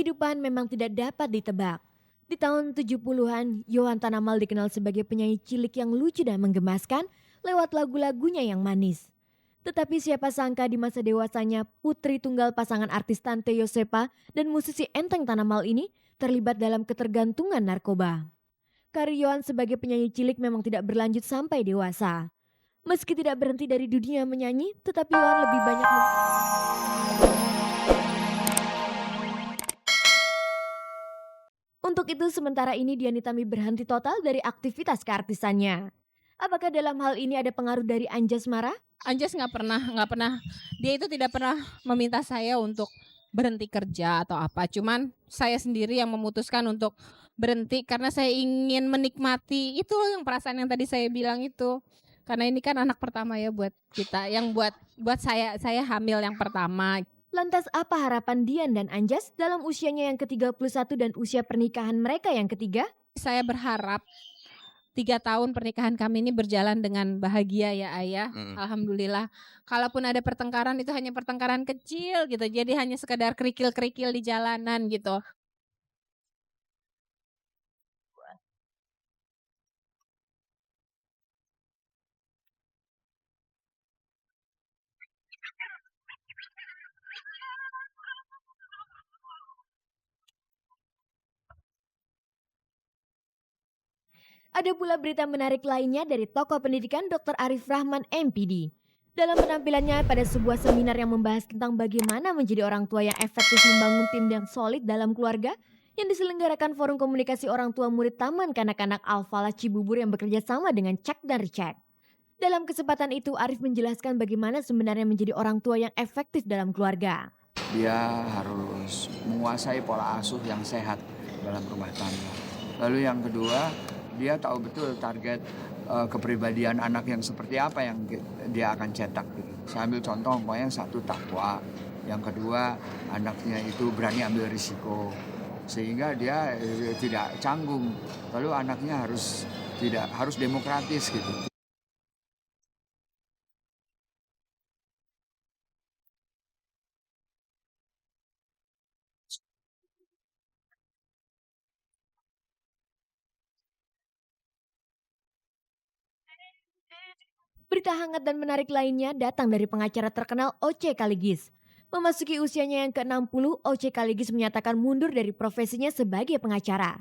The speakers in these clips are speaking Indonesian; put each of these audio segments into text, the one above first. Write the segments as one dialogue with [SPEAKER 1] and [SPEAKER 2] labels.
[SPEAKER 1] Kehidupan memang tidak dapat ditebak. Di tahun 70-an, Johan Tanamal dikenal sebagai penyanyi cilik yang lucu dan menggemaskan lewat lagu-lagunya yang manis. Tetapi siapa sangka di masa dewasanya putri tunggal pasangan artis Tante Yosepa dan musisi Enteng Tanamal ini terlibat dalam ketergantungan narkoba. Karir Johan sebagai penyanyi cilik memang tidak berlanjut sampai dewasa. Meski tidak berhenti dari dunia menyanyi, tetapi Johan lebih banyak Untuk itu sementara ini Dian Nitami berhenti total dari aktivitas keartisannya. Apakah dalam hal ini ada pengaruh dari Anjas Mara?
[SPEAKER 2] Anjas nggak pernah, dia itu tidak pernah meminta saya untuk berhenti kerja atau apa. Cuman saya sendiri yang memutuskan untuk berhenti karena saya ingin menikmati itu loh yang perasaan yang tadi saya bilang itu. Karena ini kan anak pertama ya buat kita, yang buat saya hamil yang pertama.
[SPEAKER 1] Lantas apa harapan Dian dan Anjas dalam usianya yang ke-31 dan usia pernikahan mereka yang ketiga?
[SPEAKER 2] Saya berharap 3 tahun pernikahan kami ini berjalan dengan bahagia ya Ayah. Alhamdulillah. Kalaupun ada pertengkaran itu hanya pertengkaran kecil gitu. Jadi hanya sekedar kerikil-kerikil di jalanan gitu.
[SPEAKER 1] Ada pula berita menarik lainnya dari tokoh pendidikan Dr. Arif Rahman MPD. Dalam penampilannya pada sebuah seminar yang membahas tentang bagaimana menjadi orang tua yang efektif membangun tim yang solid dalam keluarga, yang diselenggarakan Forum Komunikasi Orang Tua Murid Taman Kanak-Kanak Al-Falah Cibubur yang bekerja sama dengan Cek dan Recek. Dalam kesempatan itu Arif menjelaskan bagaimana sebenarnya menjadi orang tua yang efektif dalam keluarga.
[SPEAKER 3] Dia harus menguasai pola asuh yang sehat dalam rumah tangga. Lalu yang kedua, dia tahu betul target kepribadian anak yang seperti apa yang dia akan cetak. Gitu. Saya ambil contoh, yang satu takwa, yang kedua anaknya itu berani ambil risiko, sehingga dia tidak canggung. Lalu anaknya harus demokratis gitu.
[SPEAKER 1] Berita hangat dan menarik lainnya datang dari pengacara terkenal Oce Kaligis. Memasuki usianya yang ke-60, Oce Kaligis menyatakan mundur dari profesinya sebagai pengacara.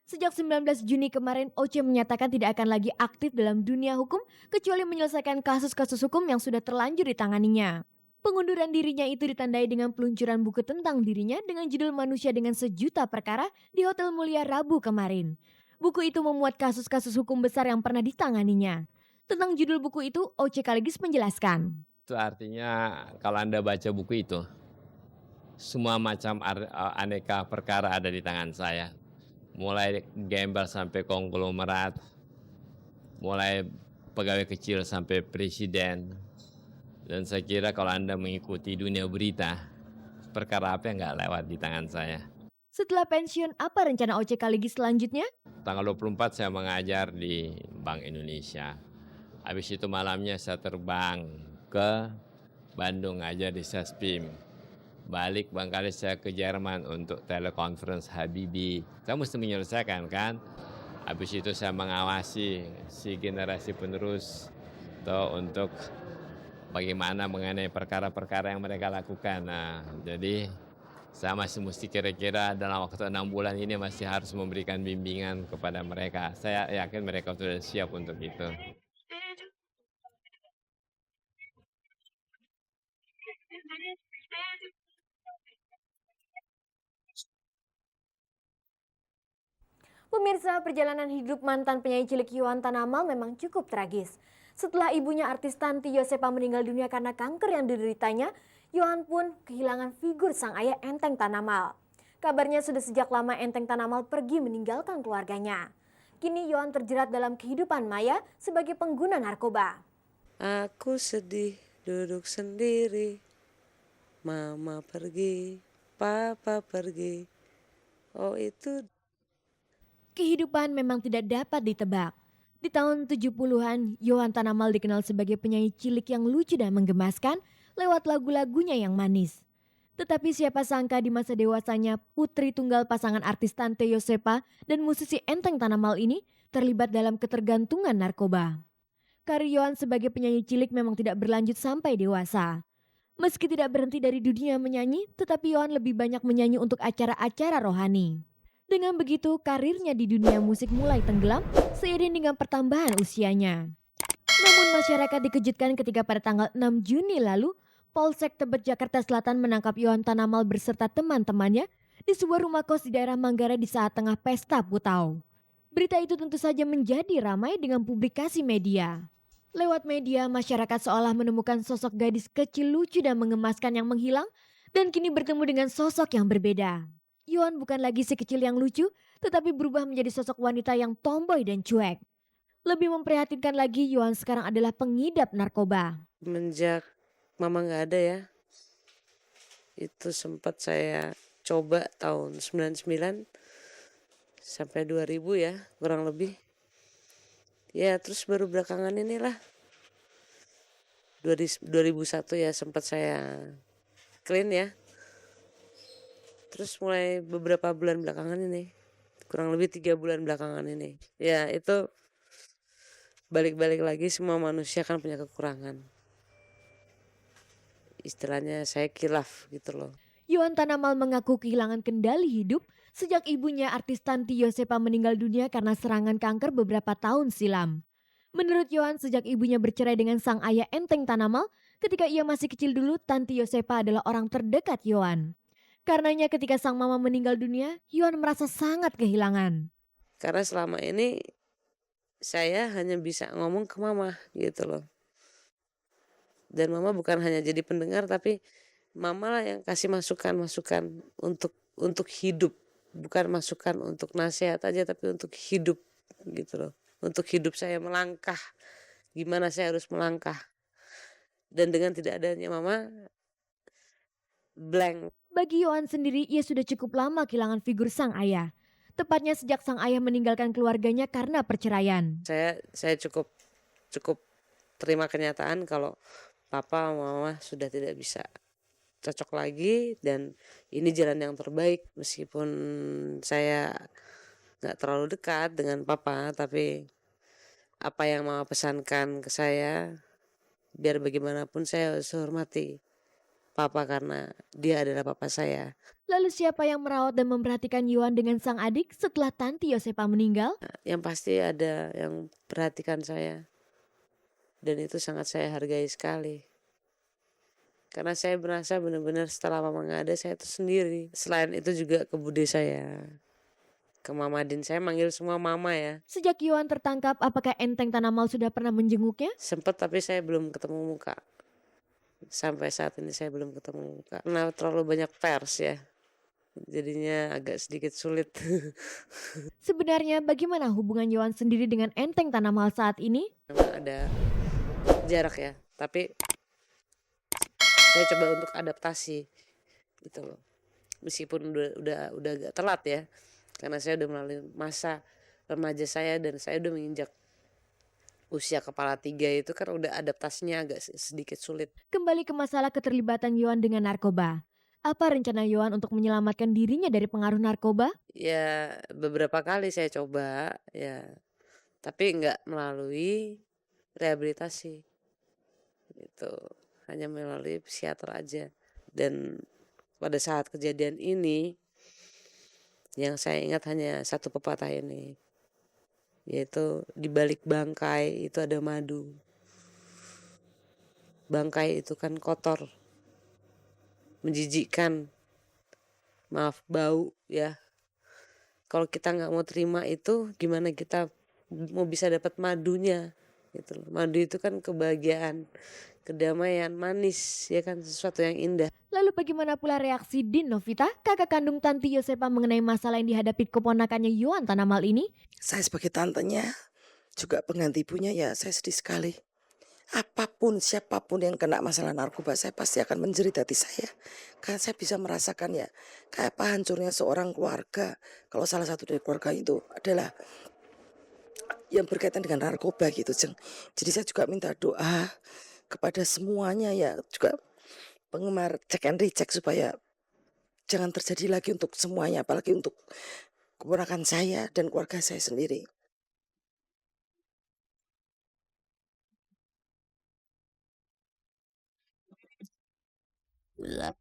[SPEAKER 1] Sejak 19 Juni kemarin, Oce menyatakan tidak akan lagi aktif dalam dunia hukum kecuali menyelesaikan kasus-kasus hukum yang sudah terlanjur ditanganinya. Pengunduran dirinya itu ditandai dengan peluncuran buku tentang dirinya dengan judul Manusia dengan Sejuta Perkara di Hotel Mulia Rabu kemarin. Buku itu memuat kasus-kasus hukum besar yang pernah ditanganinya. Tentang judul buku itu, Oce Kaligis menjelaskan.
[SPEAKER 4] Itu artinya kalau Anda baca buku itu, semua macam aneka perkara ada di tangan saya. Mulai gembel sampai konglomerat, mulai pegawai kecil sampai presiden. Dan saya kira kalau Anda mengikuti dunia berita, perkara apa yang nggak lewat di tangan saya.
[SPEAKER 1] Setelah pensiun, apa rencana Oce Kaligis selanjutnya?
[SPEAKER 4] Tanggal 24 saya mengajar di Bank Indonesia. Habis itu malamnya saya terbang ke Bandung aja di Sespim. Balik barangkali saya ke Jerman untuk telekonferensi Habibie. Saya mesti menyelesaikan kan. Habis itu saya mengawasi si generasi penerus untuk bagaimana mengenai perkara-perkara yang mereka lakukan. Nah, jadi saya masih mesti kira-kira dalam waktu 6 bulan ini masih harus memberikan bimbingan kepada mereka. Saya yakin mereka sudah siap untuk itu.
[SPEAKER 1] Pemirsa, perjalanan hidup mantan penyanyi cilik Johan Tanamal memang cukup tragis. Setelah ibunya artis Tanti Yosepa meninggal dunia karena kanker yang dideritanya, Johan pun kehilangan figur sang ayah Enteng Tanamal. Kabarnya sudah sejak lama Enteng Tanamal pergi meninggalkan keluarganya. Kini Johan terjerat dalam kehidupan maya sebagai pengguna narkoba.
[SPEAKER 5] Aku sedih duduk sendiri, mama pergi, papa pergi. Oh itu.
[SPEAKER 1] Kehidupan memang tidak dapat ditebak. Di tahun 70-an, Johan Tanamal dikenal sebagai penyanyi cilik yang lucu dan menggemaskan lewat lagu-lagunya yang manis. Tetapi siapa sangka di masa dewasanya, putri tunggal pasangan artis Tante Yosepa dan musisi Enteng Tanamal ini terlibat dalam ketergantungan narkoba. Karir Yohan sebagai penyanyi cilik memang tidak berlanjut sampai dewasa. Meski tidak berhenti dari dunia menyanyi, tetapi Yohan lebih banyak menyanyi untuk acara-acara rohani. Dengan begitu, karirnya di dunia musik mulai tenggelam seiring dengan pertambahan usianya. Namun masyarakat dikejutkan ketika pada tanggal 6 Juni lalu, Polsek Tebet Jakarta Selatan menangkap Yohan Tanamal beserta teman-temannya di sebuah rumah kos di daerah Manggarai di saat tengah pesta Putau. Berita itu tentu saja menjadi ramai dengan publikasi media. Lewat media, masyarakat seolah menemukan sosok gadis kecil lucu dan mengemaskan yang menghilang dan kini bertemu dengan sosok yang berbeda. Yohan bukan lagi si kecil yang lucu, tetapi berubah menjadi sosok wanita yang tomboy dan cuek. Lebih memprihatinkan lagi, Yohan sekarang adalah pengidap narkoba.
[SPEAKER 5] Semenjak mama nggak ada ya, itu sempat saya coba tahun 99 sampai 2000 ya, kurang lebih. Ya terus baru belakangan inilah 2001 ya sempat saya clean ya. Terus mulai beberapa bulan belakangan ini, kurang lebih 3 bulan belakangan ini, ya itu balik-balik lagi, semua manusia kan punya kekurangan. Istilahnya saya kilaf gitu loh.
[SPEAKER 1] Yohan Tanamal mengaku kehilangan kendali hidup sejak ibunya artis Tanti Yosepa meninggal dunia karena serangan kanker beberapa tahun silam. Menurut Yohan, sejak ibunya bercerai dengan sang ayah Enteng Tanamal, ketika ia masih kecil dulu, Tanti Yosepa adalah orang terdekat Yohan. Karenanya ketika sang mama meninggal dunia, Yohan merasa sangat kehilangan.
[SPEAKER 5] Karena selama ini saya hanya bisa ngomong ke mama gitu loh. Dan mama bukan hanya jadi pendengar, tapi mama lah yang kasih masukan-masukan untuk hidup. Bukan masukan untuk nasihat aja, tapi untuk hidup gitu loh. Untuk hidup saya melangkah, gimana saya harus melangkah. Dan dengan tidak adanya mama, blank.
[SPEAKER 1] Bagi Yohan sendiri, ia sudah cukup lama kehilangan figur sang ayah. Tepatnya sejak sang ayah meninggalkan keluarganya karena perceraian.
[SPEAKER 5] Saya cukup terima kenyataan kalau papa mama sudah tidak bisa cocok lagi, dan ini jalan yang terbaik. Meskipun saya nggak terlalu dekat dengan papa, tapi apa yang mama pesankan ke saya, biar bagaimanapun saya harus hormati papa karena dia adalah papa saya.
[SPEAKER 1] Lalu siapa yang merawat dan memperhatikan Yohan dengan sang adik setelah Tanti Yosepa meninggal?
[SPEAKER 5] Yang pasti ada yang perhatikan saya, dan itu sangat saya hargai sekali. Karena saya merasa benar-benar setelah mama nggak ada, saya itu sendiri. Selain itu juga ke bude saya, ke Mama Din, saya manggil semua mama ya.
[SPEAKER 1] Sejak Yohan tertangkap, apakah Enteng Tanamal sudah pernah menjenguknya?
[SPEAKER 5] Sempat, tapi saya belum ketemu muka. Sampai saat ini saya belum ketemu muka. Karena terlalu banyak pers ya, jadinya agak sedikit sulit.
[SPEAKER 1] Sebenarnya bagaimana hubungan Yohan sendiri dengan Enteng Tanamal saat ini?
[SPEAKER 5] Memang ada jarak ya, tapi saya coba untuk adaptasi gitu loh. Meskipun udah agak telat ya, karena saya udah melalui masa remaja saya dan saya udah menginjak usia kepala 3, itu kan udah adaptasinya agak sedikit sulit.
[SPEAKER 1] Kembali ke masalah keterlibatan Yohan dengan narkoba. Apa rencana Yohan untuk menyelamatkan dirinya dari pengaruh narkoba?
[SPEAKER 5] Ya beberapa kali saya coba ya, tapi nggak melalui rehabilitasi itu, hanya melalui psikiater aja. Dan pada saat kejadian ini, yang saya ingat hanya satu pepatah ini, yaitu di balik bangkai itu ada madu. Bangkai itu kan kotor, menjijikkan, maaf, bau ya. Kalau kita nggak mau terima itu, gimana kita mau bisa dapat madunya gitu loh. Madu itu kan kebahagiaan, kedamaian, manis ya kan, sesuatu yang indah.
[SPEAKER 1] Lalu bagaimana pula reaksi Din Novita, kakak kandung Tanti Yosepa mengenai masalah yang dihadapi keponakannya Yohan Tanamal ini?
[SPEAKER 6] Saya sebagai tantenya, juga pengganti ibunya, ya saya sedih sekali. Apapun, siapapun yang kena masalah narkoba, saya pasti akan menjerit hati saya. Karena saya bisa merasakan ya, kayak apa hancurnya seorang keluarga. Kalau salah satu dari keluarga itu adalah yang berkaitan dengan narkoba gitu, Jeng. Jadi saya juga minta doa kepada semuanya ya, juga penggemar cek and recheck, supaya jangan terjadi lagi untuk semuanya, apalagi untuk keponakan saya dan keluarga saya sendiri.
[SPEAKER 7] Iya.